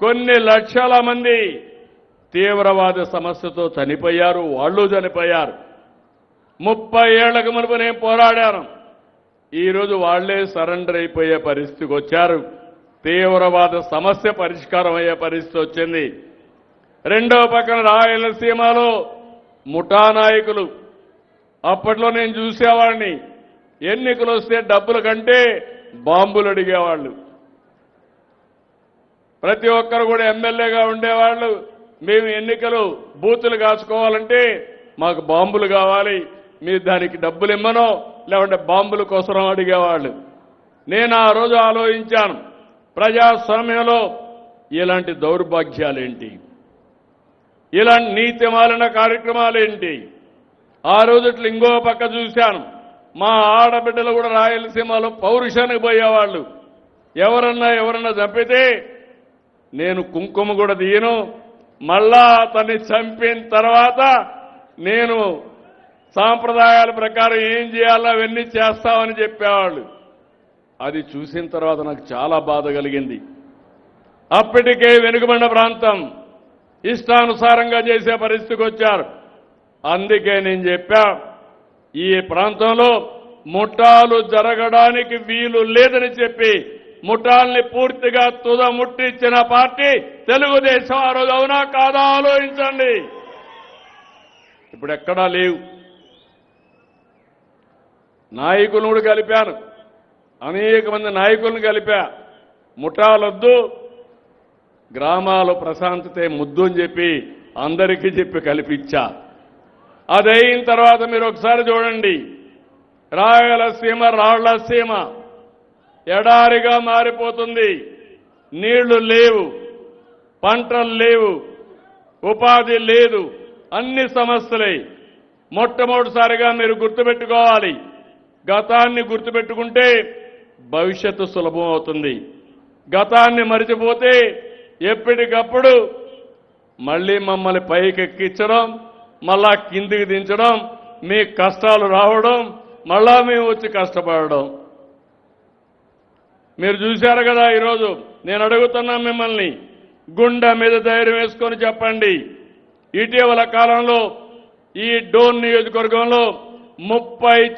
కొన్ని లక్షల మంది తీవ్రవాద సమస్యతో చనిపోయారు. వాళ్ళు చనిపోయారు. 30 ఏళ్లకు మునుపు నేను పోరాడాను. ఈరోజు వాళ్లే సరెండర్ అయిపోయే పరిస్థితికి వచ్చారు. తీవ్రవాద సమస్య పరిష్కారం అయ్యే పరిస్థితి వచ్చింది. రెండో పక్కన రాయలసీమలో ముఠా నాయకులు, అప్పట్లో నేను చూసేవాడిని, ఎన్నికలు వస్తే డబ్బుల కంటే బాంబులు అడిగేవాళ్ళు. ప్రతి ఒక్కరు కూడా ఎమ్మెల్యేగా ఉండేవాళ్ళు. మేము ఎన్నికలు బూతులు కాసుకోవాలంటే మాకు బాంబులు కావాలి, మీరు దానికి డబ్బులు ఇమ్మనో లేకుంటే బాంబుల కోసం అడిగేవాళ్ళు. నేను ఆ రోజు ఆలోచించాను, ప్రజాస్వామ్యంలో ఇలాంటి దౌర్భాగ్యాలేంటి, ఇలాంటి నీతి మాలిన కార్యక్రమాలేంటి. ఆ రోజు ఇంకో పక్క చూశాను, మా ఆడబిడ్డలు కూడా రాయలసీమలో పౌరుషానికి పోయేవాళ్ళు. ఎవరన్నా చంపితే నేను కుంకుమ కూడా తీయను, మళ్ళా అతన్ని చంపిన తర్వాత నేను సాంప్రదాయాల ప్రకారం ఏం చేయాలో అవన్నీ చేస్తామని చెప్పేవాళ్ళు. అది చూసిన తర్వాత నాకు చాలా బాధ కలిగింది. అప్పటికే వెనుకబడిన ప్రాంతం ఇష్టానుసారంగా చేసే పరిస్థితికి వచ్చారు. అందుకే నేను చెప్పా, ఈ ప్రాంతంలో ముఠాలు జరగడానికి వీలు లేదని చెప్పి ముఠాల్ని పూర్తిగా తుదముట్టించిన పార్టీ తెలుగుదేశం. ఆ రోజు అవునా కాదా ఆలోచించండి. ఇప్పుడు ఎక్కడా లేవు. నాయకులను కూడా కలిపాను, అనేక మంది నాయకులను కలిపా. ముఠాలొద్దు, గ్రామాలు ప్రశాంతతే ముద్దు అని చెప్పి అందరికీ చెప్పి కల్పించా. అదైన తర్వాత మీరు ఒకసారి చూడండి, రాయలసీమ రాళ్లసీమ ఎడారిగా మారిపోతుంది. నీళ్లు లేవు, పంటలు లేవు, ఉపాధి లేదు, అన్ని సమస్యలే. మొట్టమొదటిసారిగా మీరు గుర్తుపెట్టుకోవాలి, గతాన్ని గుర్తుపెట్టుకుంటే భవిష్యత్తు సులభం అవుతుంది. గతాన్ని మరిచిపోతే ఎప్పటికప్పుడు మళ్ళీ మమ్మల్ని పైకెక్కించడం, మళ్ళా కిందికి దించడం, మీ కష్టాలు రావడం, మళ్ళా మేము వచ్చి కష్టపడడం. మీరు చూశారు కదా ఈరోజు. నేను అడుగుతున్నా మిమ్మల్ని, గుండె మీద ధైర్యం వేసుకొని చెప్పండి, ఇటీవల కాలంలో ఈ డోన్ నియోజకవర్గంలో 30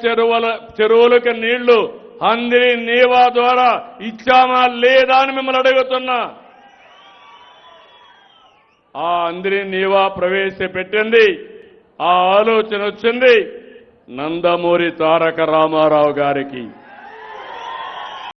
చెరువులకి నీళ్లు హంద్రి నీవా ద్వారా ఇచ్చామా లేదా అని మిమ్మల్ని అడుగుతున్నా. ఆ హంద్రి నీవా ప్రవేశపెట్టింది, ఆ ఆలోచన వచ్చింది నందమూరి తారక రామారావు గారికి.